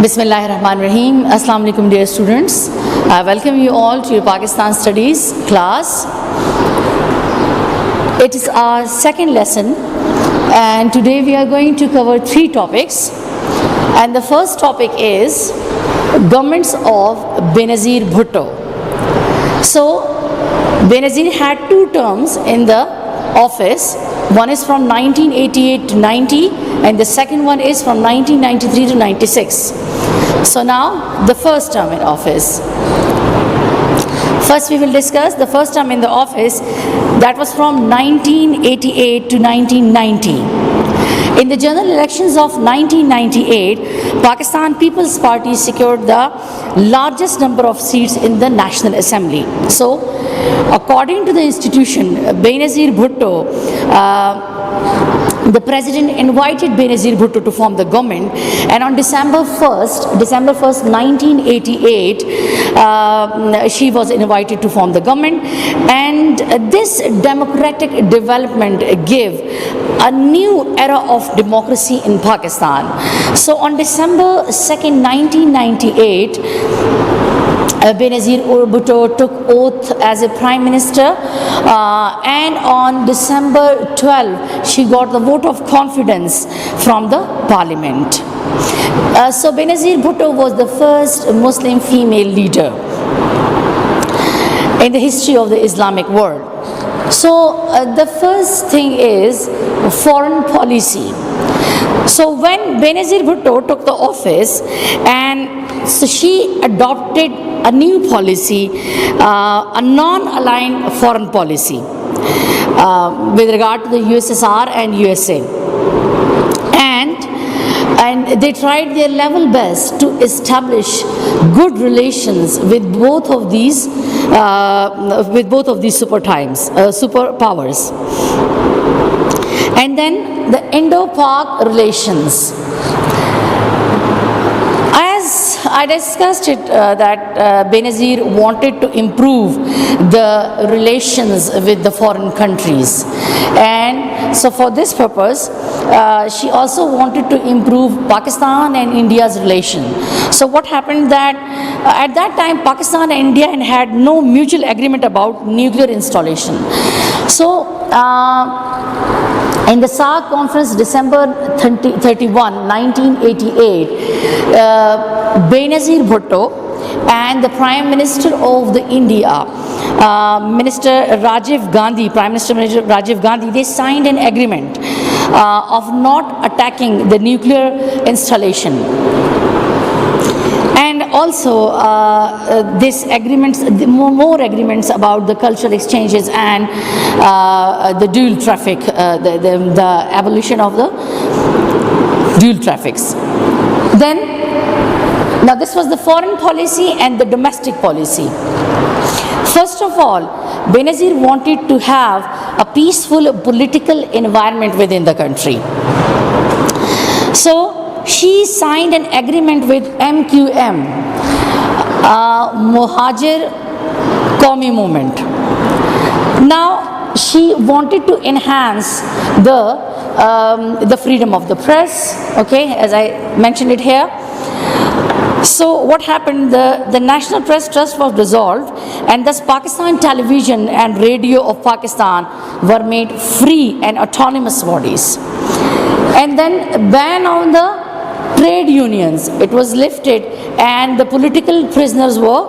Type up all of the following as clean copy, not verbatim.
Bismillahirrahmanirrahim. Assalamu alaikum dear students. I welcome you all to your Pakistan Studies class. It is our second lesson and today we are going to cover three topics. And the first topic is governments of Benazir Bhutto. So Benazir had two terms in the office. One is from 1988 to 90 and the second one is from 1993 to 96. So now the first term in office. First we will discuss the first term in the office, that was from 1988 to 1990. In the general elections of 1998, Pakistan People's Party secured the largest number of seats in the National Assembly. So, according to the institution, Benazir Bhutto, the president invited Benazir Bhutto to form the government, and on December 1st, 1988, she was invited to form the government, and this democratic development gave a new era of democracy in Pakistan. So on December 2nd, 1998, Benazir Bhutto took oath as a prime minister, and on December 12, she got the vote of confidence from the parliament. So Benazir Bhutto was the first Muslim female leader in the history of the Islamic world. So the first thing is foreign policy. So when Benazir Bhutto took the office, and so she adopted a new policy, a non-aligned foreign policy with regard to the USSR and USA. And they tried their level best to establish good relations with both of these superpowers. And then the Indo-Pak relations. As I discussed it, that Benazir wanted to improve the relations with the foreign countries, and so for this purpose she also wanted to improve Pakistan and India's relation. So what happened that at that time Pakistan and India had no mutual agreement about nuclear installation. So in the SAARC conference, December 31, 1988, Benazir Bhutto and the Prime Minister of the India, Minister Rajiv Gandhi, Prime Minister Rajiv Gandhi, they signed an agreement of not attacking the nuclear installation. And also this agreements, more agreements about the cultural exchanges and the dual traffic, the abolition of the dual traffics. Then, now this was the foreign policy and the domestic policy. First of all, Benazir wanted to have a peaceful political environment within the country. So she signed an agreement with MQM, Muhajir Qawmi Movement. Now she wanted to enhance the freedom of the press, okay, as I mentioned it here. So what happened, the National Press Trust was dissolved, and thus Pakistan Television and Radio of Pakistan were made free and autonomous bodies. And then ban on the trade unions, it was lifted, and the political prisoners were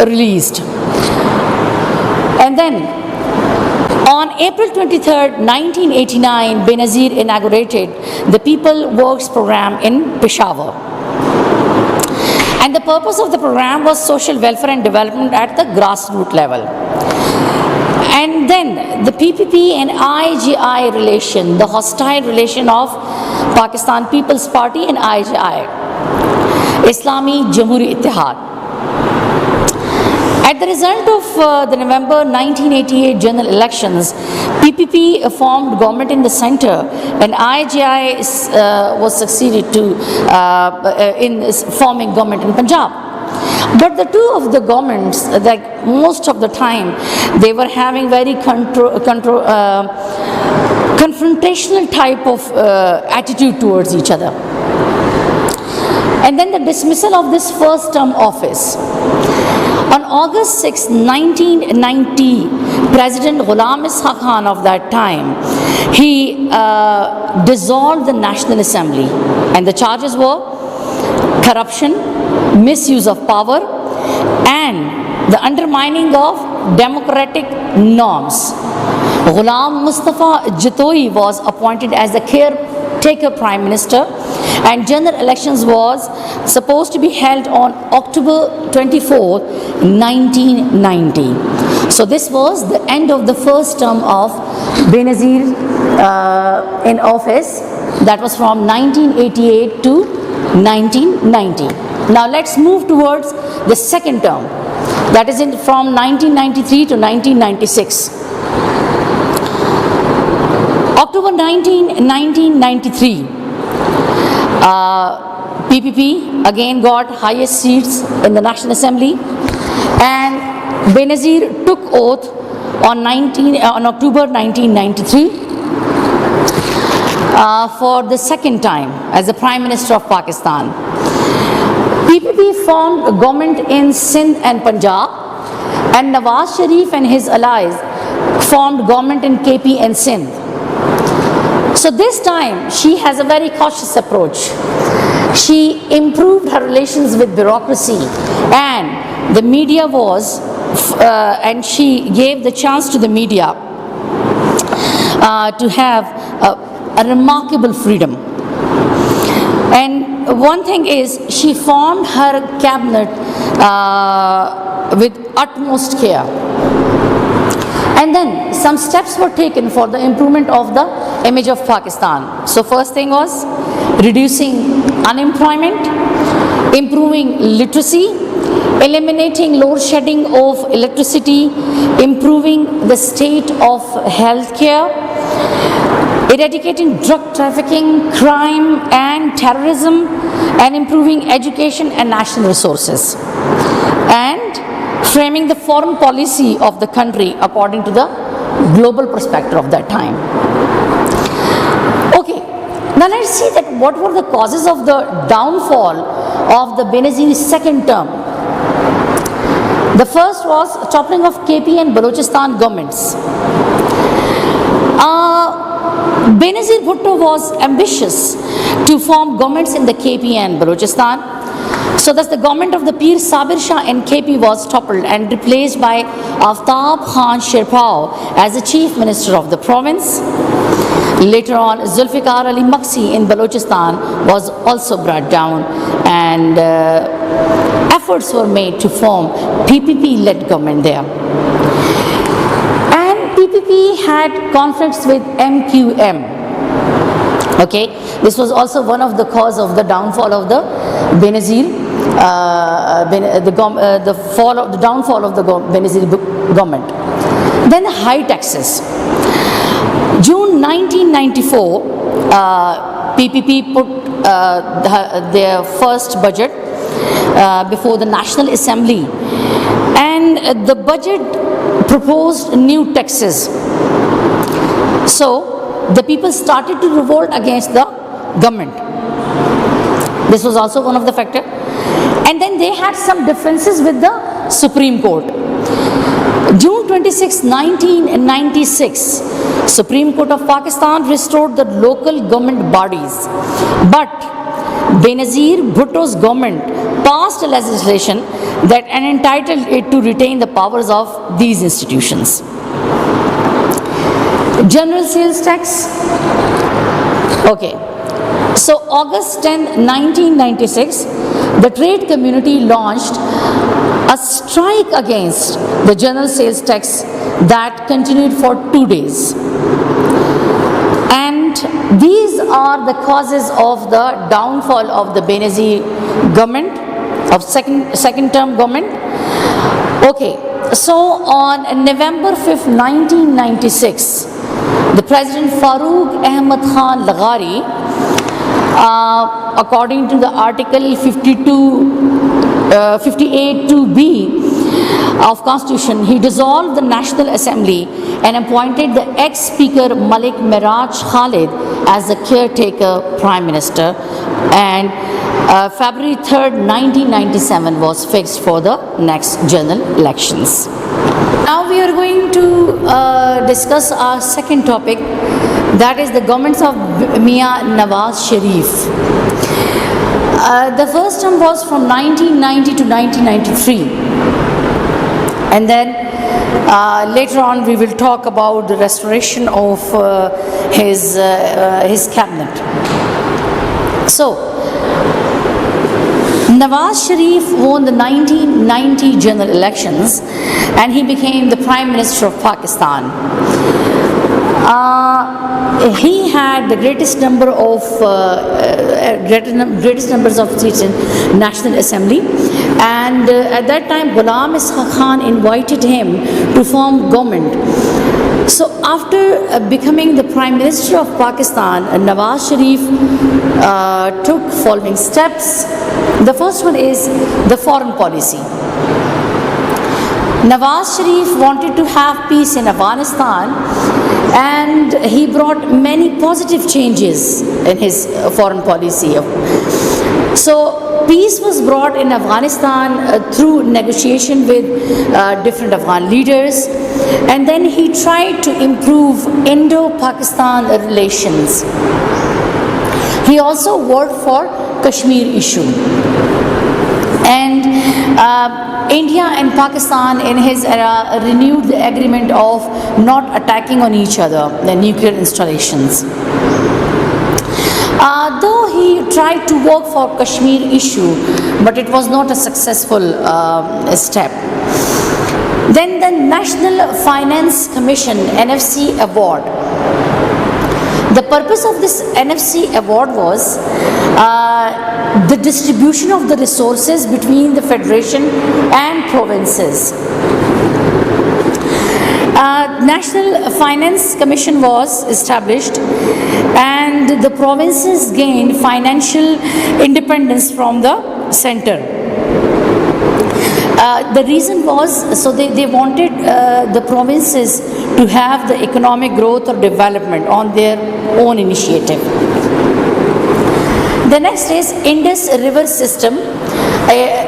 released. And then on April 23rd, 1989, Benazir inaugurated the People Works program in Peshawar. And the purpose of the program was social welfare and development at the grassroots level. And then the PPP and IJI relation, the hostile relation of Pakistan People's Party and IJI, Islami Jamhuri Ittihad. At the result of the November 1988 general elections, PPP formed government in the center, and IJI was succeeded to in forming government in Punjab. But the two of the governments, like most of the time, they were having very confrontational type of attitude towards each other. and then the dismissal of this first term office. On August 6, 1990, President Ghulam Ishaq Khan of that time, he dissolved the National Assembly, and the charges were corruption, misuse of power, and the undermining of democratic norms. Ghulam Mustafa Jatoi was appointed as the caretaker Prime Minister, and general elections was supposed to be held on October 24, 1990. So this was the end of the first term of Benazir in office. That was from 1988 to 1990. Now let's move towards the second term. That is from 1993 to 1996. October 1993, PPP again got highest seats in the National Assembly, and Benazir took oath on October 1993 for the second time as the Prime Minister of Pakistan. PPP formed a government in Sindh and Punjab, and Nawaz Sharif and his allies formed government in KP and Sindh. So this time she has a very cautious approach. She improved her relations with bureaucracy, and the media was, and she gave the chance to the media to have a remarkable freedom. And one thing is, she formed her cabinet with utmost care. And then some steps were taken for the improvement of the image of Pakistan. So first thing was reducing unemployment, improving literacy, eliminating load shedding of electricity, improving the state of healthcare, eradicating drug trafficking, crime and terrorism, and improving education and national resources, and framing the foreign policy of the country according to the global perspective of that time. Okay, now let's see that what were the causes of the downfall of the Benazir's second term. The first was toppling of KP and Balochistan governments. Benazir Bhutto was ambitious to form governments in the KP and Balochistan. So thus the government of the Pir Sabir Shah in KP was toppled and replaced by Aftab Khan Sherpao as the chief minister of the province. Later on, Zulfikar Ali Maksi in Balochistan was also brought down, and efforts were made to form PPP-led government there. And PPP had conflicts with MQM. Okay, this was also one of the cause of the downfall of the Benazir, the downfall of the Benazir government. Then the high taxes. June 1994, PPP put their first budget before the National Assembly, and the budget proposed new taxes. So the people started to revolt against the government. This was also one of the factors. And then they had some differences with the Supreme Court. June 26, 1996, Supreme Court of Pakistan restored the local government bodies. But Benazir Bhutto's government passed a legislation that entitled it to retain the powers of these institutions. General sales tax. Okay. So August 10, 1996, the trade community launched a strike against the general sales tax that continued for 2 days. And these are the causes of the downfall of the Benazir government, of second term government. Okay, so on November 5th, 1996, the President Farooq Ahmad Khan Laghari, according to the article 58(2)(b of Constitution, he dissolved the National Assembly and appointed the ex-Speaker Malik Miraj Khalid as the caretaker Prime Minister, and February 3rd, 1997 was fixed for the next general elections. Now we are going to discuss our second topic, that is the governments of Mia Nawaz Sharif. The first term was from 1990 to 1993, and then later on we will talk about the restoration of his cabinet. So, Nawaz Sharif won the 1990 general elections and he became the Prime Minister of Pakistan. He had the greatest numbers of seats in National Assembly, and at that time Ghulam Ishaq Khan invited him to form government. So after becoming the Prime Minister of Pakistan, Nawaz Sharif took following steps. The first one is the foreign policy. Nawaz Sharif wanted to have peace in Afghanistan, and he brought many positive changes in his foreign policy. So peace was brought in Afghanistan through negotiation with different Afghan leaders, and then he tried to improve Indo-Pakistan relations. He also worked for Kashmir issue. And India and Pakistan in his era renewed the agreement of not attacking on each other, the nuclear installations. Though he tried to work for Kashmir issue, but it was not a successful step. Then the National Finance Commission NFC award. The purpose of this NFC award was the distribution of the resources between the federation and provinces. National Finance Commission was established and the provinces gained financial independence from the center. The reason was, so they wanted the provinces to have the economic growth or development on their own initiative. The next is Indus River System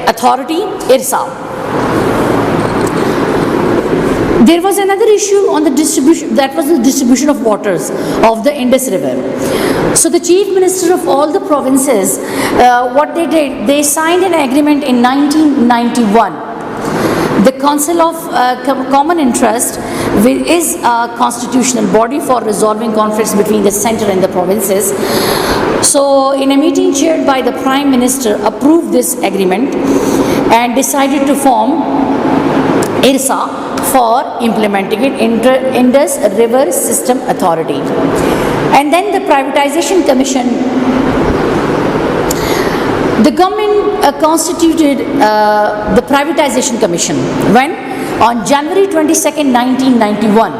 Authority, IRSA. There was another issue on the distribution, that was the distribution of waters of the Indus River. So the chief minister of all the provinces, what they did, they signed an agreement in 1991. The Council of Common Interest is a constitutional body for resolving conflicts between the center and the provinces. So in a meeting chaired by the Prime Minister, approved this agreement and decided to form IRSA for implementing it, Indus River System Authority. And then the Privatization Commission. The government constituted the Privatization Commission when? On January 22nd, 1991.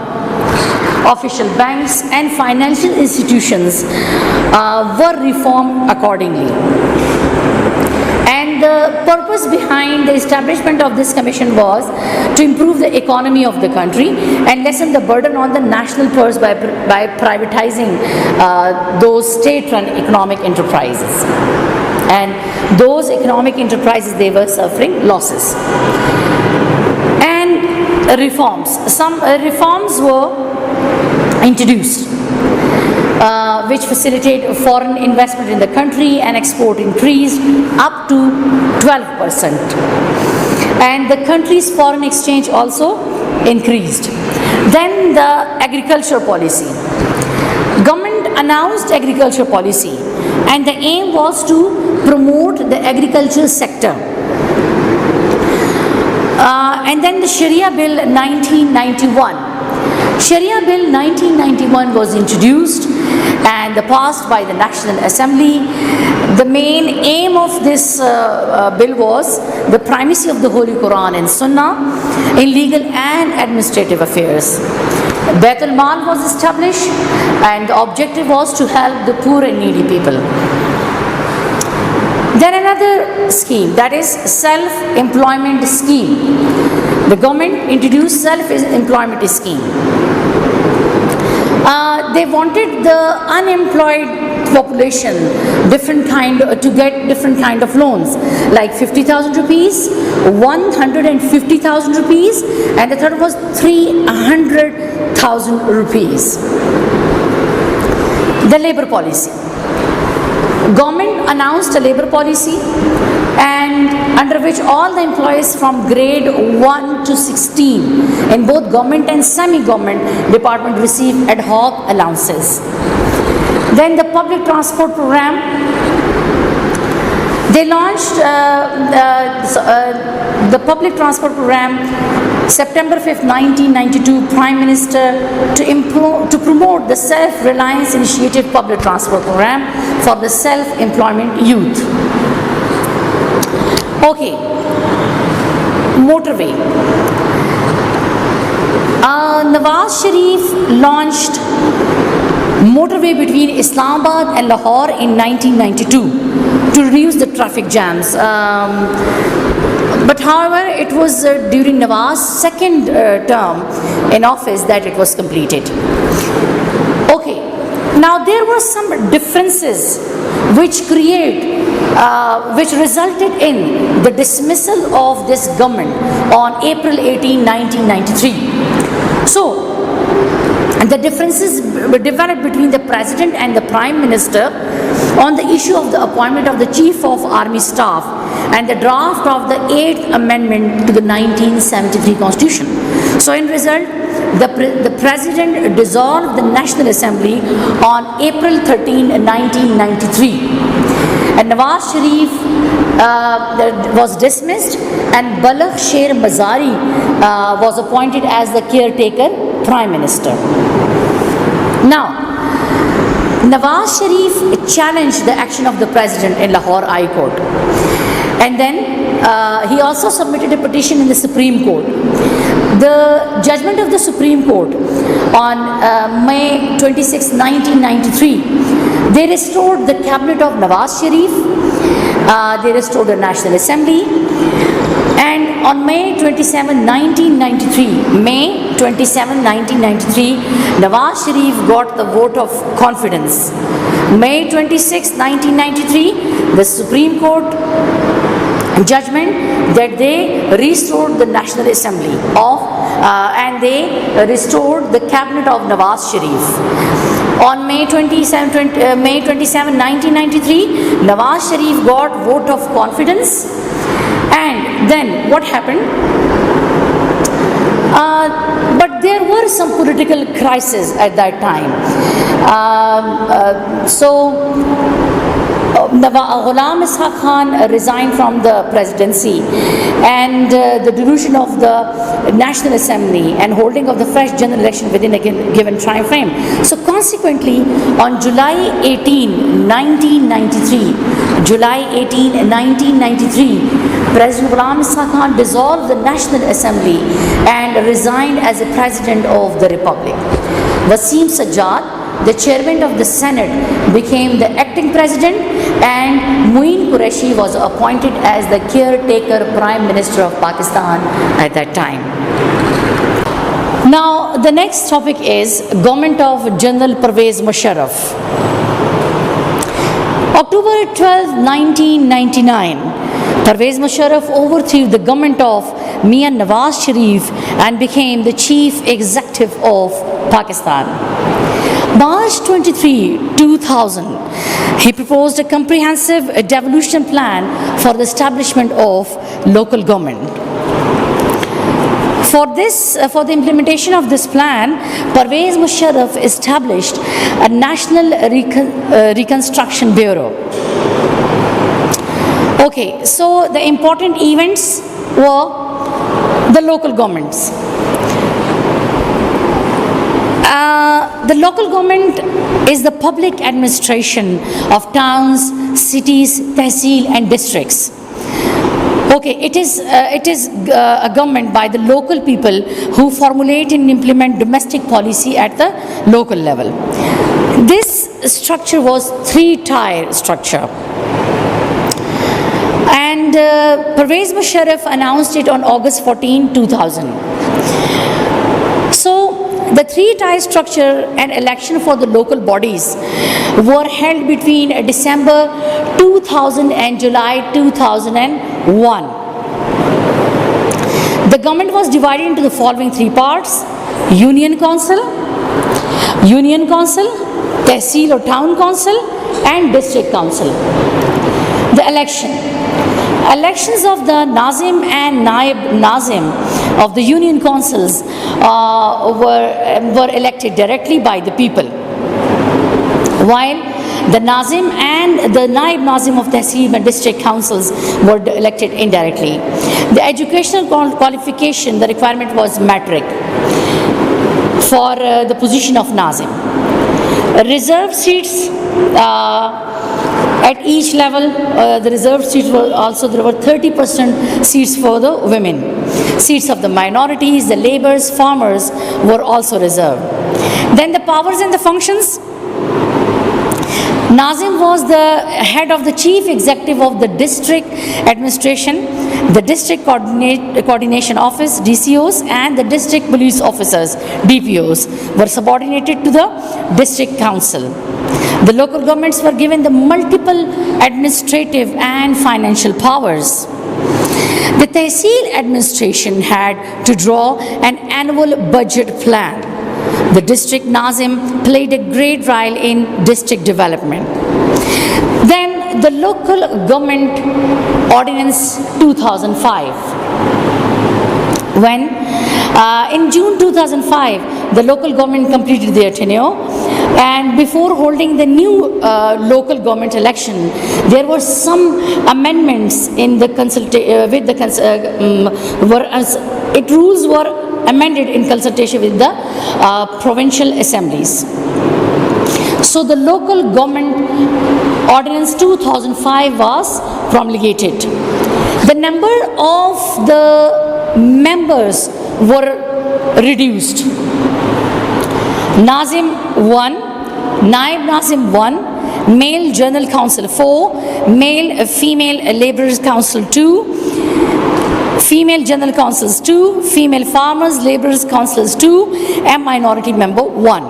Official banks and financial institutions were reformed accordingly. And the purpose behind the establishment of this commission was to improve the economy of the country and lessen the burden on the national purse by privatizing those state-run economic enterprises. And those economic enterprises, they were suffering losses. And reforms. Some reforms were introduced which facilitate foreign investment in the country, and export increased up to 12%. And the country's foreign exchange also increased. Then the agriculture policy. Government announced agriculture policy, and the aim was to promote the agriculture sector. And then the Sharia Bill 1991. Sharia Bill 1991 was introduced and passed by the National Assembly. The main aim of this bill was the primacy of the Holy Quran and Sunnah in legal and administrative affairs. Baitul Mal was established, and the objective was to help the poor and needy people. Then another scheme, that is self-employment scheme. The government introduced self-employment scheme. They wanted the unemployed population to get different kind of loans, like 50,000 rupees, 150,000 rupees, and the third was 300,000 rupees. The labor policy. Government announced a labor policy, and under which all the employees from grade 1 to 16 in both government and semi-government department receive ad hoc allowances. Then the public transport program. They launched the public transport program September 5th, 1992, Prime Minister to promote the Self-Reliance Initiative Public Transport Program for the self-employment youth. Okay, motorway. Nawaz Sharif launched motorway between Islamabad and Lahore in 1992 to reduce the traffic jams. But however, it was during Nawaz's second term in office that it was completed. Okay, now there were some differences which resulted in the dismissal of this government on April 18, 1993. So, the differences developed between the President and the Prime Minister on the issue of the appointment of the Chief of Army Staff and the draft of the 8th Amendment to the 1973 Constitution. So in result, the President dissolved the National Assembly on April 13, 1993. And Nawaz Sharif was dismissed, and Balagh Sher Mazari was appointed as the caretaker Prime Minister. Now, Nawaz Sharif challenged the action of the President in Lahore High Court. And then he also submitted a petition in the Supreme Court. The judgment of the Supreme Court on May 26, 1993, they restored the cabinet of Nawaz Sharif, they restored the National Assembly, and on May 27, 1993, Nawaz Sharif got the vote of confidence. May 26, 1993, the Supreme Court judgment that they restored the National Assembly and they restored the cabinet of Nawaz Sharif. On May 27, 1993, Nawaz Sharif got vote of confidence. And then what happened? But there were some political crises at that time. Ghulam Ishaq Khan resigned from the presidency, and the delusion of the National Assembly and holding of the fresh general election within a given time frame. So consequently, on July 18, 1993, President Ghulam Ishaq Khan dissolved the National Assembly and resigned as the President of the Republic. Wasim Sajjad, the chairman of the Senate, became the acting president, and Muin Qureshi was appointed as the caretaker Prime Minister of Pakistan at that time. Now, the next topic is government of General Pervez Musharraf. October 12, 1999, Pervez Musharraf overthrew the government of Mian Nawaz Sharif and became the chief executive of Pakistan. March 23, 2000, he proposed a comprehensive devolution plan for the establishment of local government. For the implementation of this plan, Pervez Musharraf established a National Reconstruction Bureau. Okay, so the important events were the local governments. The local government is the public administration of towns, cities, tehsil and districts. Okay, it is a government by the local people who formulate and implement domestic policy at the local level. This structure was three-tier structure. And Pervez Musharraf announced it on August 14, 2000. So the three-tier structure and election for the local bodies were held between December 2000 and July 2001. The government was divided into the following three parts: Union Council, Tehsil or Town Council, and District Council. The elections of the Nazim and Naib Nazim of the Union Councils were elected directly by the people, while the Nazim and the Naib Nazim of Tehsil and District Councils were elected indirectly. The educational qualification, the requirement was metric for the position of Nazim. Reserve seats at each level, the reserved seats were also, there were 30% seats for the women. Seats of the minorities, the laborers, farmers were also reserved. Then the powers and the functions. Nazim was the head of the chief executive of the district administration, the district coordination office, DCOs, and the district police officers, DPOs, were subordinated to the district council. The local governments were given the multiple administrative and financial powers. The Tehsil administration had to draw an annual budget plan. The district Nazim played a great role in district development. Then the Local Government Ordinance 2005. When in June 2005, the local government completed their tenure, and before holding the new local government election, there were some amendments in the rules were amended in consultation with the provincial assemblies. So the Local Government Ordinance 2005 was promulgated. The number of the members were reduced. Nazim 1, Naib Nazim 1, Male General Council 4, Female Laborers Council 2, Female General Councils 2, Female Farmers Laborers Councils 2, and Minority Member 1.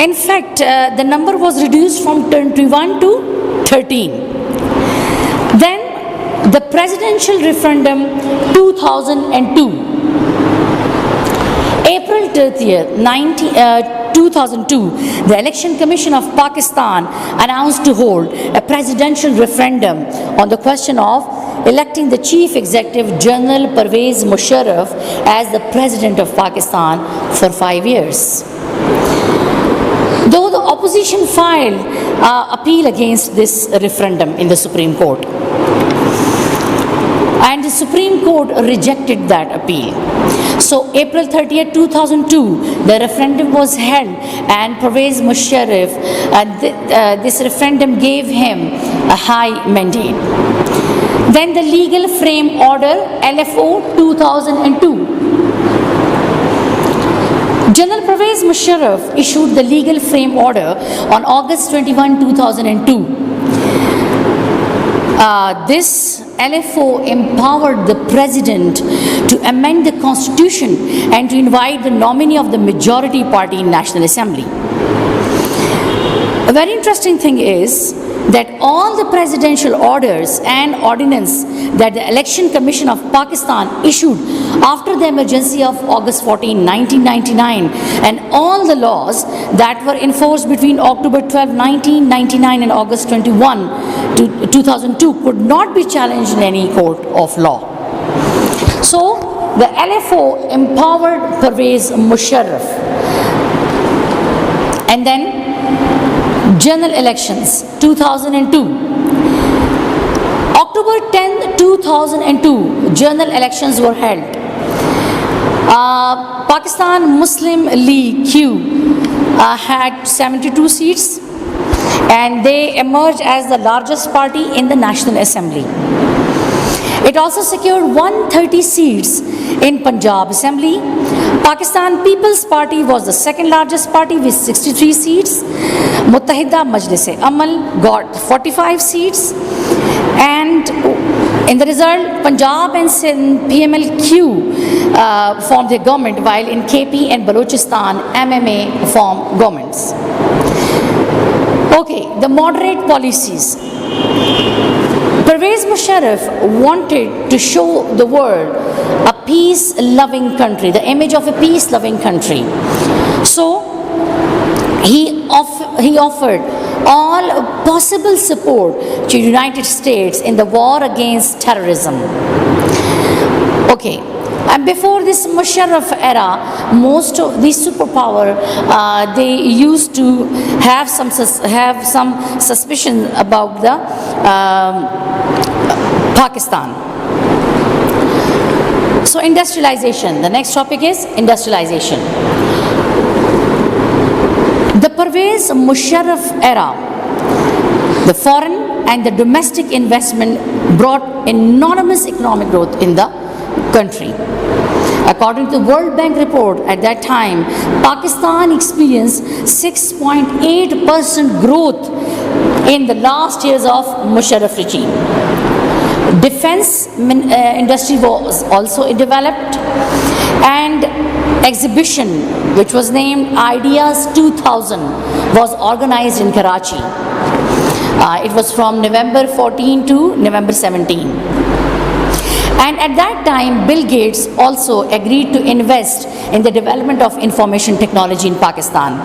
In fact, the number was reduced from 21 to 13. Then the presidential referendum 2002. April 30th, 2002, the Election Commission of Pakistan announced to hold a presidential referendum on the question of electing the Chief Executive General Pervez Musharraf as the President of Pakistan for 5 years. Though the opposition filed appeal against this referendum in the Supreme Court, and the Supreme Court rejected that appeal. So April 30th, 2002, the referendum was held, and Pervez Musharraf, this referendum gave him a high mandate. Then the Legal Frame Order, LFO 2002. General Pervez Musharraf issued the Legal Frame Order on August 21, 2002. This LFO empowered the President to amend the Constitution and to invite the nominee of the majority party in National Assembly. A very interesting thing is that all the presidential orders and ordinance that the Election Commission of Pakistan issued after the emergency of August 14, 1999, and all the laws that were enforced between October 12, 1999 and August 21, 2002 could not be challenged in any court of law. So the LFO empowered Pervez Musharraf. And then general elections 2002. October 10, 2002, general elections were held. Pakistan Muslim League Q had 72 seats, and they emerged as the largest party in the National Assembly. It also secured 130 seats in Punjab Assembly. Pakistan People's Party was the second largest party with 63 seats. Muttahida Majlis-e-Amal got 45 seats, and In the result, Punjab and Sindh PMLQ formed their government, while in KP and Balochistan MMA formed governments. Okay, the moderate policies. Pervez Musharraf wanted to show the world a peace-loving country, the image of a peace-loving country. So he offered all possible support to the United States in the war against terrorism. Okay. And before this Musharraf era, most of these superpower, they used to have some suspicion about the Pakistan. So industrialization. The next topic is industrialization. The Pervez Musharraf era, the foreign and the domestic investment brought enormous economic growth in the country. According to the World Bank report at that time, Pakistan experienced 6.8% growth in the last years of Musharraf regime. Defense industry was also developed, and exhibition, which was named Ideas 2000, was organized in Karachi. It was from November 14 to November 17. And at that time, Bill Gates also agreed to invest in the development of information technology in Pakistan.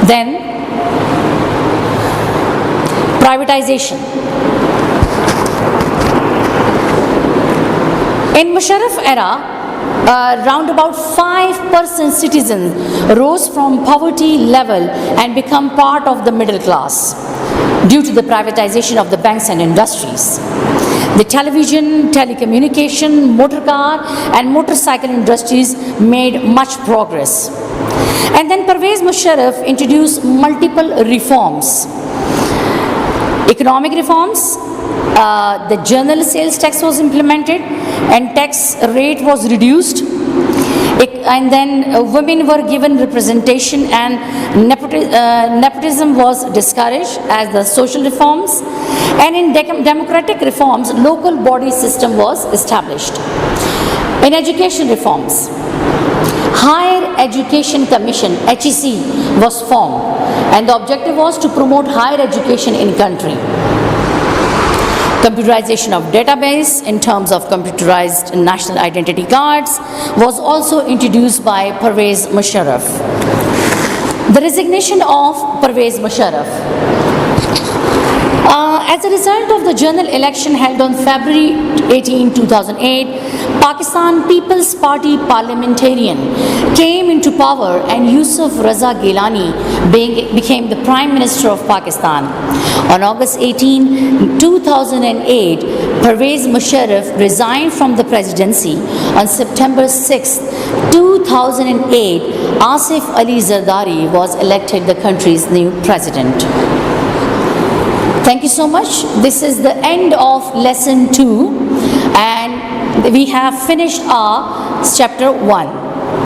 Then, privatization. In Musharraf era, round about 5% citizens rose from poverty level and become part of the middle class due to the privatization of the banks and industries. The television, telecommunication, motor car and motorcycle industries made much progress. And then Pervez Musharraf introduced multiple reforms. Economic reforms, the journal sales tax was implemented and tax rate was reduced. And then women were given representation and nepotism was discouraged as the social reforms. And in democratic reforms, local body system was established. In education reforms, Higher Education Commission, HEC, was formed, and the objective was to promote higher education in country. Computerization of database in terms of computerized national identity cards was also introduced by Pervez Musharraf. The resignation of Pervez Musharraf. As a result of the general election held on February 18, 2008, Pakistan People's Party parliamentarian came into power and Yusuf Raza Gilani became the Prime Minister of Pakistan. On August 18, 2008, Pervez Musharraf resigned from the presidency. On September 6, 2008, Asif Ali Zardari was elected the country's new president. Thank you so much. This is the end of lesson 2, and we have finished our chapter 1.